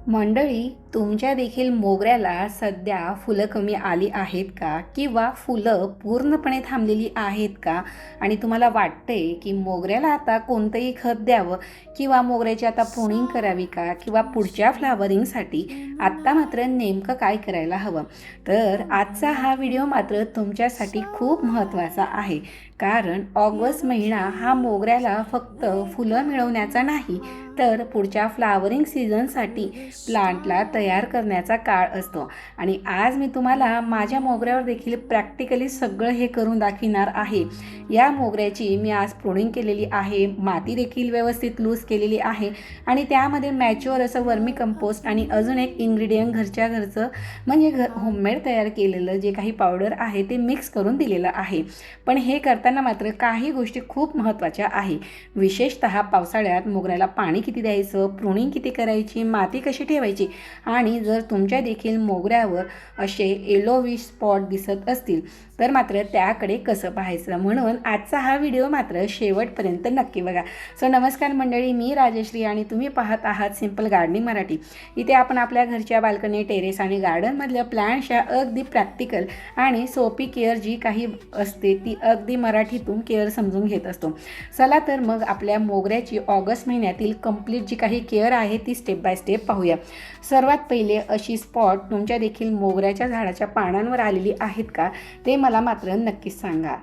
मंडळी, तुमच्या देखील मोगऱ्याला सध्या फुलं कमी आली आहेत का? किंवा फुलं पूर्णपणे थांबलेली आहेत का? आणि तुम्हाला वाटते की मोगऱ्याला आता कोणतंही खत द्यावं किंवा मोगऱ्याची आता प्रुनिंग करावी का? किंवा पुढच्या फ्लावरिंगसाठी आत्ता मात्र नेमकं काय करायला हवं? तर आजचा हा व्हिडिओ मात्र तुमच्यासाठी खूप महत्त्वाचा आहे. कारण ऑगस्ट महिना हा मोगऱ्याला फक्त फुलं मिळवण्याचा नाही, तर पुढच्या फ्लावरिंग सीझनसाठी प्लांटला तयार करण्याचा काळ असतो. आणि आज मी तुम्हाला माझ्या मोगऱ्यावर देखील प्रॅक्टिकली सगळं हे करून दाखविणार आहे. या मोगऱ्याची मी आज प्रुनिंग केलेली आहे, माती देखील व्यवस्थित लूज केलेली आहे आणि त्यामध्ये मॅच्युअर असं वर्मी कंपोस्ट आणि अजून एक इन्ग्रेडियंट घरच्या घरचं म्हणजे होममेड तयार केलेलं जे काही पावडर आहे ते मिक्स करून दिलेलं आहे. पण हे करताना मात्र काही गोष्टी खूप महत्त्वाच्या आहे. विशेषतः पावसाळ्यात मोगऱ्याला पाणी किती द्यायचं, प्रुनिंग किती करायची, माती कशी ठेवायची आणि जर तुमच्या देखील मोगऱ्यावर असे येलोविश स्पॉट दिसत असतील तर मात्र त्याकडे कसं पाहायचं, म्हणून आजचा हा व्हिडिओ मात्र शेवटपर्यंत नक्की बघा. सो नमस्कार मंडळी, मी राजश्री आणि तुम्ही पाहत आहात सिंपल गार्डनिंग मराठी. इथे आपण आपल्या घरच्या बाल्कनी, टेरेस आणि गार्डनमधल्या प्लांट्सच्या अगदी प्रॅक्टिकल आणि सोपी केअर जी काही असते ती अगदी मराठीतून केअर समजून घेत असतो. चला तर मग आपल्या मोगऱ्याची ऑगस्ट महिन्यातील कंप्लीट जी काही केअर आहे ती स्टेप बाय स्टेप पाहूया. सर्वात पहिले अशी स्पॉट तुमच्या देखील मोगऱ्याच्या झाडाच्या पानांवर आलेली आहेत का, ते मला मात्र नक्कीच सांगा.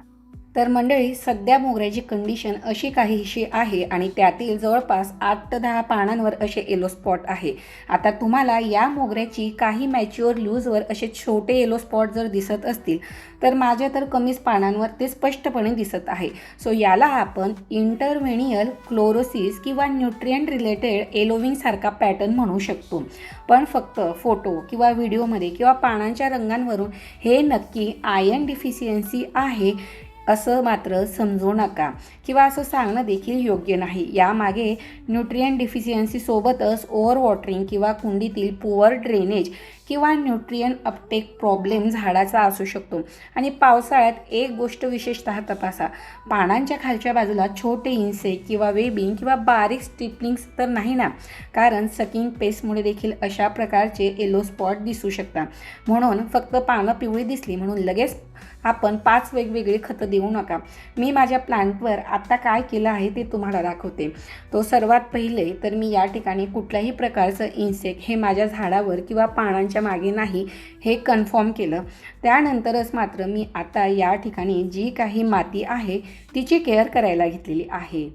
तर मंडळी, सध्या मोगऱ्याची कंडिशन अशी काहीशी आहे आणि त्यातील जवळपास 8 ते 10 पानांवर असे येलो स्पॉट आहे. आता तुम्हाला या मोगऱ्याची काही मॅच्युअर लूजवर असे छोटे येलो स्पॉट जर दिसत असतील तर माझ्या तर कमीच पानांवर ते स्पष्टपणे दिसत आहे. सो याला आपण इंटरव्हेनियल क्लोरोसिस किंवा न्यूट्रिएंट रिलेटेड येलोविंग सारखा पॅटर्न म्हणू शकतो. पण फक्त फोटो किंवा व्हिडिओमध्ये किंवा पानांच्या रंगांवरून हे नक्की आयर्न डिफिशियन्सी आहे असं मात्र समजू नका किंवा असं सांगणं देखील योग्य नाही. यामागे न्यूट्रिएंट डिफिशियन्सीसोबतच ओव्हर वॉटरिंग किंवा कुंडीतील पुअर ड्रेनेज किंवा न्यूट्रिएंट अपटेक प्रॉब्लेम झाडाचा असू शकतो. आणि पावसाळ्यात एक गोष्ट विशेषतः तपासा, पानांच्या खालच्या बाजूला छोटे इन्सेक्ट किंवा वेबिंग किंवा बारीक स्ट्रिपलिंग्स तर नाही ना, कारण सकिंग पेस्टमुळे देखील अशा प्रकारचे येलो स्पॉट दिसू शकतात. म्हणून फक्त पानं पिवळी दिसली म्हणून लगेच आपण 5 वेगवेगळी खतं देऊ नका. मी माझ्या प्लांटवर आत्ता काय केलं आहे ते तुम्हाला दाखवते. तो सर्वात पहिले तर मी या ठिकाणी कुठल्याही प्रकारचं इन्सेक्ट हे माझ्या झाडावर किंवा पानांच्या मागे नाही हे कन्फर्म केलं. त्यानंतरच मात्र मी आता या ठिकाणी जी काही माती आहे तिची केअर करायला घेतलेली आहे.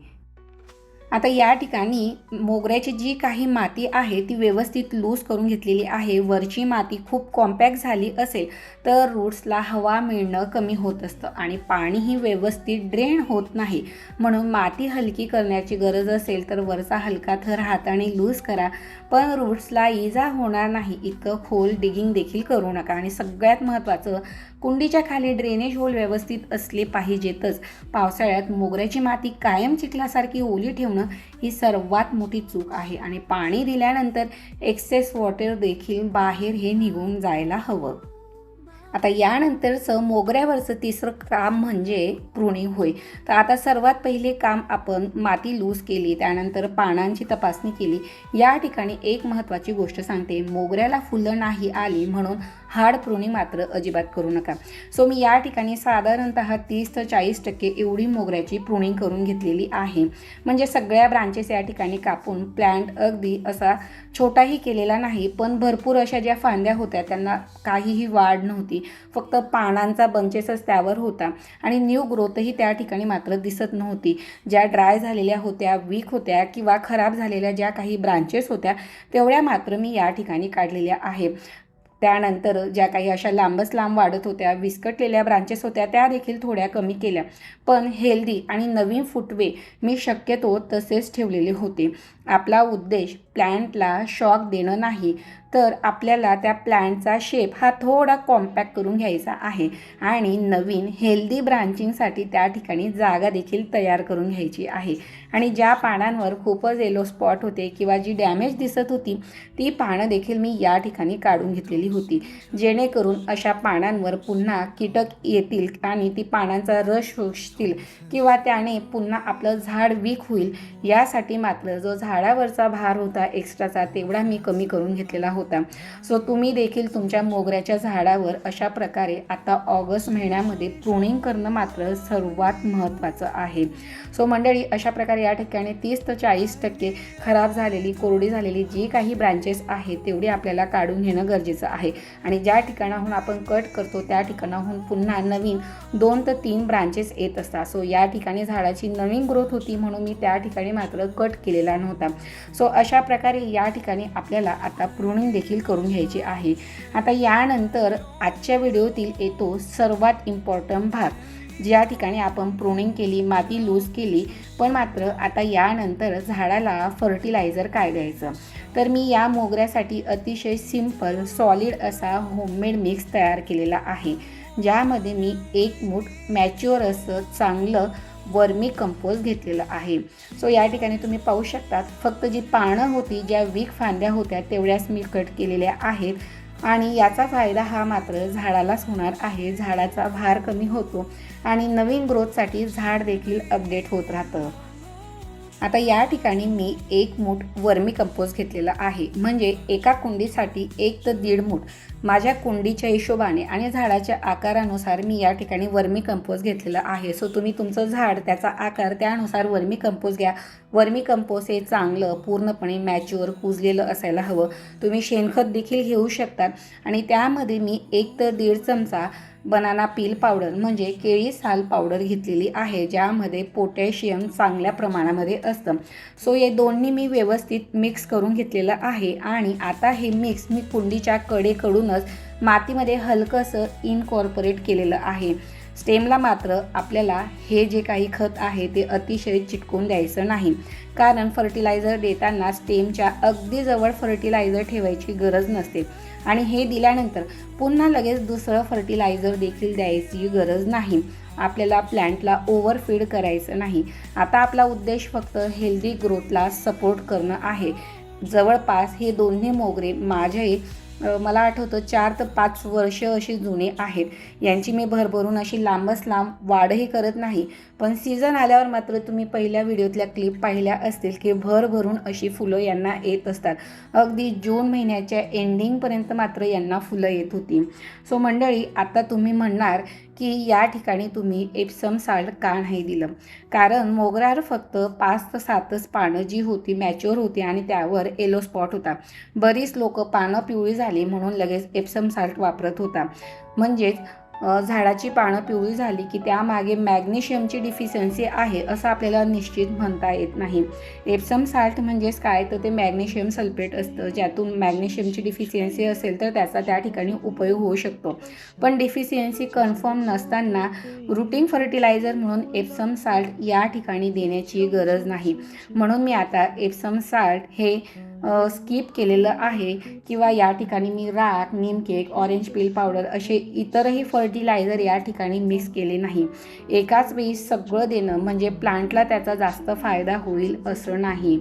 आता या ठिकाणी मोगऱ्याची जी काही माती आहे ती व्यवस्थित लूज करून घेतलेली आहे. वरची माती खूप कॉम्पॅक्ट झाली असेल तर रूट्सला हवा मिळणं कमी होत असतं आणि पाणीही व्यवस्थित ड्रेन होत नाही. म्हणून माती हलकी करण्याची गरज असेल तर वरचा हलका थर हाताने लूज करा, पण रूट्सला इजा होणार नाही इतकं खोल डिगिंग देखील करू नका. आणि सगळ्यात महत्त्वाचं, कुंडीच्या खाली ड्रेनेज होल व्यवस्थित असले पाहिजेतच. पावसाळ्यात मोगऱ्याची माती कायम चिखलासारखी ओली ठेवणं ही सर्वात मोठी चूक आहे आणि पाणी दिल्यानंतर एक्सेस वॉटर देखील बाहेर हे निघून जायला हवं. आता यानंतरचं मोगऱ्यावरचं तिसरं काम म्हणजे प्रुनिंग होय. तर आता सर्वात पहिले काम आपण माती लूज केली, त्यानंतर पानांची तपासणी केली. या ठिकाणी एक महत्त्वाची गोष्ट सांगते, मोगऱ्याला फुलं नाही आली म्हणून हार्ड प्रुनिंग मात्र अजिबात करू नका. सो मी या ठिकाणी साधारणतः 30 ते 40% एवढी मोगऱ्याची प्रुनिंग करून घेतलेली आहे. म्हणजे सगळ्या ब्रांचेस या ठिकाणी कापून प्लांट अगदी असा छोटाही केलेला नाही, पण भरपूर अशा ज्या फांद्या होत्या त्यांना काहीही वाढ नव्हती, फक्त पानांचा बंचेसच त्यावर होता आणि न्यू ग्रोथही त्या ठिकाणी मात्र दिसत नव्हती. ज्या ड्राय झालेल्या होत्या, वीक होत्या किंवा खराब झालेल्या ज्या काही ब्रांचेस होत्या तेवढ्या मात्र मी या ठिकाणी काढलेल्या आहे. त्यानंतर ज्या काही अशा लांबच लांब वाढत होत्या, विस्कटलेल्या ब्रांचेस होत्या त्या देखील थोड्या कमी केल्या. पण हेल्दी आणि नवीन फुटवे मी शक्यतो तसेच ठेवलेले होते. आपला उद्देश प्लॅन्टला शॉक देणं नाही, तर आपल्याला त्या प्लॅन्टचा शेप हा थोडा कॉम्पॅक्ट करून घ्यायचा आहे आणि नवीन हेल्दी ब्रांचिंगसाठी त्या ठिकाणी जागा देखील तयार करून घ्यायची आहे. आणि ज्या पानांवर खूपच येलो स्पॉट होते किंवा जी डॅमेज दिसत होती ती पानं देखील मी या ठिकाणी काढून घेतलेली होती, जेणेकरून अशा पानांवर पुन्हा कीटक येतील आणि ती पानांचा रस शोषतील किंवा त्याने पुन्हा आपलं झाड वीक होईल. यासाठी मात्र जो झाडावरचा भार होता एक्स्ट्राचा तेवढा मी कमी करून घेतलेला होता. सो तुम्ही देखील तुमच्या मोगऱ्याच्या झाडावर अशा प्रकारे आता ऑगस्ट महिन्यामध्ये प्रूनिंग करणं मात्र सर्वात महत्त्वाचं आहे. सो मंडळी, अशा प्रकारे या ठिकाणी 30 ते 40% खराब झालेली, कोरडी झालेली जी काही ब्रांचेस आहेत तेवढी आपल्याला काढून घेणं गरजेचं आहे. आणि ज्या ठिकाणाहून आपण कट करतो त्या ठिकाणाहून पुन्हा नवीन 2 ते 3 ब्रांचेस येत असतात. सो या ठिकाणी झाडाची नवीन ग्रोथ होती म्हणून मी त्या ठिकाणी मात्र कट केलेला नव्हता. सो अशा प्रकारे या ठिकाणी आपल्याला आता प्रूनिंग देखील करून घ्यायची आहे. आता यानंतर आजच्या व्हिडिओतील येतो सर्वात इम्पॉर्टंट भाग, ज्या ठिकाणी आपण प्रूनिंग केली, माती लूज केली, पण मात्र आता यानंतर झाडाला फर्टिलायझर काय द्यायचं. तर मी या मोगऱ्यासाठी अतिशय सिंपल सॉलिड असा होममेड मिक्स तयार केलेला आहे, ज्यामध्ये मी 1 मूठ मॅच्युअर असं चांगलं वर्मी कंपोस्ट घेतलेलं आहे. सो या ठिकाणी तुम्ही पाहू शकता, फक्त जी पानं होती, ज्या वीक फांद्या होत्या तेवढ्याच मी कट केलेल्या आहेत. आणि याचा फायदा हा मात्र झाडालाच होणार आहे. झाडाचा भार कमी होतो आणि नवीन ग्रोथसाठी झाड देखील अपडेट होत राहतं. आता या ठिकाणी मी 1 मूठ वर्मी कंपोस्ट घेतलेला आहे, म्हणजे एका कुंडीसाठी 1 ते 1.5 मूठ माझ्या कुंडीच्या हिशोबाने आणि झाडाच्या आकारानुसार मी या ठिकाणी वर्मी कंपोस्ट घेतलेला आहे. सो तुम्ही तुमचं झाड, त्याचा आकार त्यानुसार वर्मी कंपोस्ट घ्या. वर्मी कंपोस्ट हे चांगलं पूर्णपणे मॅच्युअर कुजलेलं असायला हवं. तुम्ही शेणखत देखील घेऊ शकता. आणि त्यामध्ये मी 1 ते 1.5 चमचा बनाना पील पावडर म्हणजे केळी साल पावडर घेतलेली आहे, ज्यामध्ये पोटॅशियम चांगल्या प्रमाणामध्ये असतं. सो हे दोन्ही मी व्यवस्थित मिक्स करून घेतलेलं आहे. आणि आता हे मिक्स मी कुंडीच्या कडेकडूनच मातीमध्ये हलकंसं इनकॉर्पोरेट केलेलं आहे. स्टेमला मात्र आपल्याला हे जे काही खत आहे ते अतिशय चिटकून द्यायचं नाही, कारण फर्टिलायझर देताना स्टेमच्या अगदी जवळ फर्टिलायझर ठेवायची गरज नसते. आणि हे दिल्यानंतर पुन्हा लगेच दुसरं फर्टिलायझर देखील द्यायची गरज नाही. आपल्याला प्लॅन्टला ओव्हरफीड करायचं नाही. आता आपला उद्देश फक्त हेल्दी ग्रोथला सपोर्ट करणं आहे. जवळपास हे दोन्ही मोगरे माझे मला आठवतं 4 ते 5 वर्ष अशी जुने आहेत. यांची मी भरभरून अशी लांबच लांब वाढही करत नाही, पण सीझन आल्यावर मात्र तुम्ही पहिल्या व्हिडिओतल्या क्लिप पाहिल्या असतील की भरभरून अशी फुलं यांना येत असतात. अगदी जून महिन्याच्या एंडिंगपर्यंत मात्र यांना फुलं येत होती. सो मंडळी, आता तुम्ही म्हणणार की या ठिकाणी तुम्ही एप्सम साल्ट का नाही दिलं, कारण मोगऱ्यावर फक्त 5 ते 7च पानं जी होती मॅच्युअर होती आणि त्यावर येलो स्पॉट होता. बरीच लोक पानं पिवळी झाली म्हणून लगेच एप्सम साल्ट वापरत होता. म्हणजेच झाडाची पानं पिवळी झाली की त्यामागे मॅग्नेशियमची डिफिशियन्सी आहे असं आपल्याला निश्चित म्हणता येत नाही. एप्सम साल्ट म्हणजेच काय, तर ते मॅग्नेशियम सल्फेट असतं, ज्यातून मॅग्नेशियमची डिफिशियन्सी असेल तर त्याचा त्या ठिकाणी उपयोग होऊ शकतो. पण डिफिशियन्सी कन्फर्म नसताना रूटिंग फर्टिलायझर म्हणून एप्सम साल्ट या ठिकाणी देण्याची गरज नाही. म्हणून मी आता एप्सम साल्ट हे स्किप केलेलं आहे. किंवा या ठिकाणी मी राख, नीमकेक, ऑरेंज पील पावडर असे इतरही फर्टिलायझर या ठिकाणी मिक्स केले नाही. एकाच वेळी सगळं देणं म्हणजे प्लांटला त्याचा जास्त फायदा होईल असं नाही.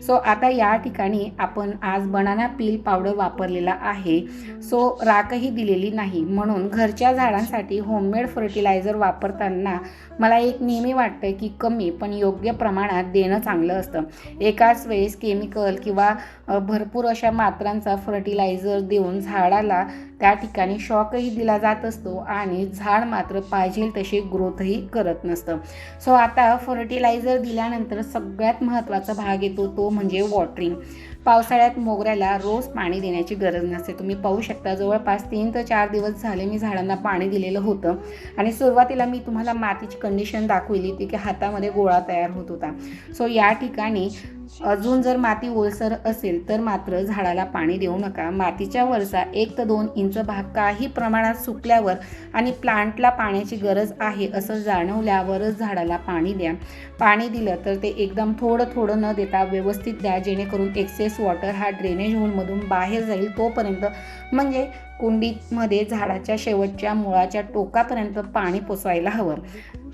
सो आता या ठिकाणी आपण आज बनाना पील पावडर वापरलेला आहे. सो राखही दिलेली नाही. म्हणून घरच्या झाडांसाठी होममेड फर्टिलायझर वापरताना मला एक नेहमी वाटतं की कमी पण योग्य प्रमाणात देणं चांगलं असतं. एकाच वेळेस केमिकल किंवा भरपूर अशा मात्रांचा फर्टिलायझर देऊन झाडाला त्या ठिकाणी शॉकही दिला जात असतो आणि झाड मात्र पाहिजे तशी ग्रोथही करत नसतं. सो आता फर्टिलायझर दिल्यानंतर सगळ्यात महत्त्वाचा भाग येतो तो म्हणजे वॉटरिंग. पावसाळ्यात मोगऱ्याला रोज पाणी देण्याची गरज नसते. तुम्ही पाहू शकता, जवळपास 3 ते 4 दिवस झाले मी झाडांना पाणी दिलेलं होतं. आणि सुरुवातीला मी तुम्हाला मातीची कंडिशन दाखवली होती की हातामध्ये गोळा तयार होत होता. सो या ठिकाणी अजून जर माती ओलसर असेल तर मात्र झाडाला पाणी देऊ नका. मातीच्या वरचा 1 ते 2 इंच भाग काही प्रमाणात सुकल्यावर आणि प्लांटला पाण्याची गरज आहे असं जाणवल्यावरच झाडाला पाणी द्या. पाणी दिलं तर ते एकदम थोडं थोडं न देता व्यवस्थित द्या, जेणेकरून एक्सेस वॉटर हा ड्रेनेज होलमधून बाहेर जाईल तोपर्यंत, म्हणजे कुंडीमध्ये झाडाच्या शेवटच्या मुळाच्या टोकापर्यंत पाणी पोचवायला हवं.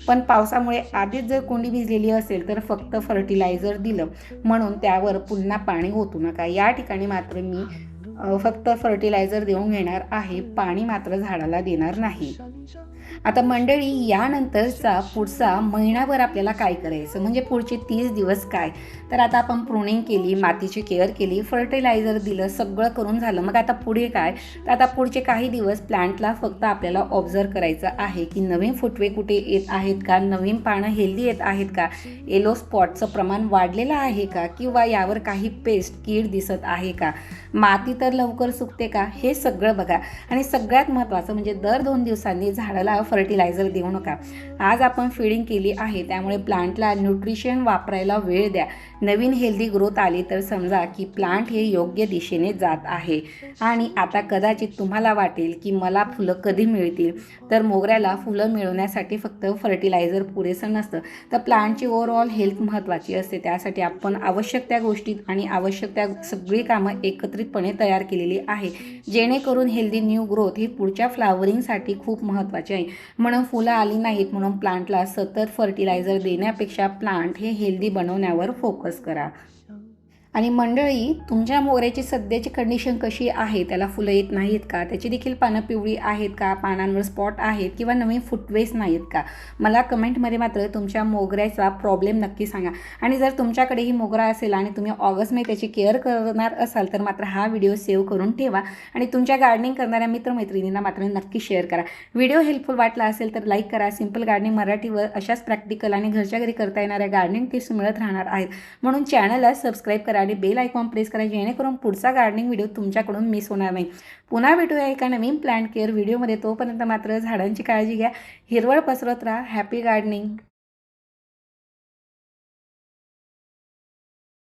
पण पावसामुळे आधीच जर कुंडी भिजलेली असेल तर फक्त फर्टिलायझर दिलं म्हणून त्यावर पुन्हा पाणी ओतू नका. या ठिकाणी मात्र मी फक्त फर्टिलायझर देऊन घेणार आहे, पाणी मात्र झाडाला देणार नाही. आता मंडळी, यानंतरचा पुढचा महिनाभर आपल्याला काय करायचं, म्हणजे पुढचे 30 दिवस काय. तर आता आपण प्रूनिंग केली, मातीची केअर केली, फर्टिलायझर दिलं, सगळं करून झालं. मग आता पुढे काय, तर आता पुढचे काही दिवस प्लांटला फक्त आपल्याला ऑब्झर्व करायचं आहे की नवीन फुटवे कुठे येत आहेत का, नवीन पानं हेल्दी येत आहेत का, येलो स्पॉटचं प्रमाण वाढलेलं आहे का, किंवा यावर काही पेस्ट कीड दिसत आहे का, माती तर लवकर सुकते का, हे सगळं बघा. आणि सगळ्यात महत्त्वाचं म्हणजे दर 2 दिवसांनी झाडाला फर्टिलायझर देऊ नका. आज आपण फीडिंग केली आहे त्यामुळे प्लांटला न्यूट्रिशन वापरायला वेळ द्या. नवीन हेल्दी ग्रोथ आली तर समजा की प्लांट हे योग्य दिशेने जात आहे. आणि आता कदाचित तुम्हाला वाटेल की मला फुलं कधी मिळतील, तर मोगऱ्याला फुलं मिळवण्यासाठी फक्त फर्टिलायझर पुरेसं नसतं, तर प्लांटची ओव्हरऑल हेल्थ महत्त्वाची असते. त्यासाठी आपण आवश्यक त्या गोष्टी आणि आवश्यक त्या सगळी कामं एकत्रितपणे तयार केलेली आहे, जेणेकरून हेल्दी न्यू ग्रोथ ही पुढच्या फ्लावरिंगसाठी खूप महत्त्वाची आहे. म्हणून फुलं आली नाहीत म्हणून प्लांटला सतत फर्टिलायझर देण्यापेक्षा प्लांट हे हेल्दी बनवण्यावर फोकस करा. आणि मंडळी, तुमच्या मोगऱ्याची सध्याची कंडिशन कशी आहे, त्याला फुलं येत नाहीत का, त्याची देखील पानं पिवळी आहेत का, पानांवर स्पॉट आहेत किंवा नवीन फुटवेस नाहीत का, मला कमेंटमध्ये मात्र तुमच्या मोगऱ्याचा प्रॉब्लेम नक्की सांगा. आणि जर तुमच्याकडेही मोगरा असेल आणि तुम्ही ऑगस्टमध्ये त्याची केअर करणार असाल तर मात्र हा व्हिडिओ सेव्ह करून ठेवा आणि तुमच्या गार्डनिंग करणाऱ्या मित्रमैत्रिणींना मात्र नक्की शेअर करा. व्हिडिओ हेल्पफुल वाटला असेल तर लाईक करा. सिंपल गार्डनिंग मराठीवर अशाच प्रॅक्टिकल आणि घरच्या घरी करता येणाऱ्या गार्डनिंग टिप्स मिळत राहणार आहेत, म्हणून चॅनलला सबस्क्राईब करा आणि बेल आयकॉन प्रेस करा, जेणेकरून पुढचा गार्डनिंग व्हिडिओ तुमच्याकडून मिस होणार नाही. पुन्हा भेटूया एका नवीन प्लांट केअर व्हिडिओमध्ये. तोपर्यंत मात्र झाडांची काळजी घ्या, हिरवळ पसरत राहा. Happy gardening.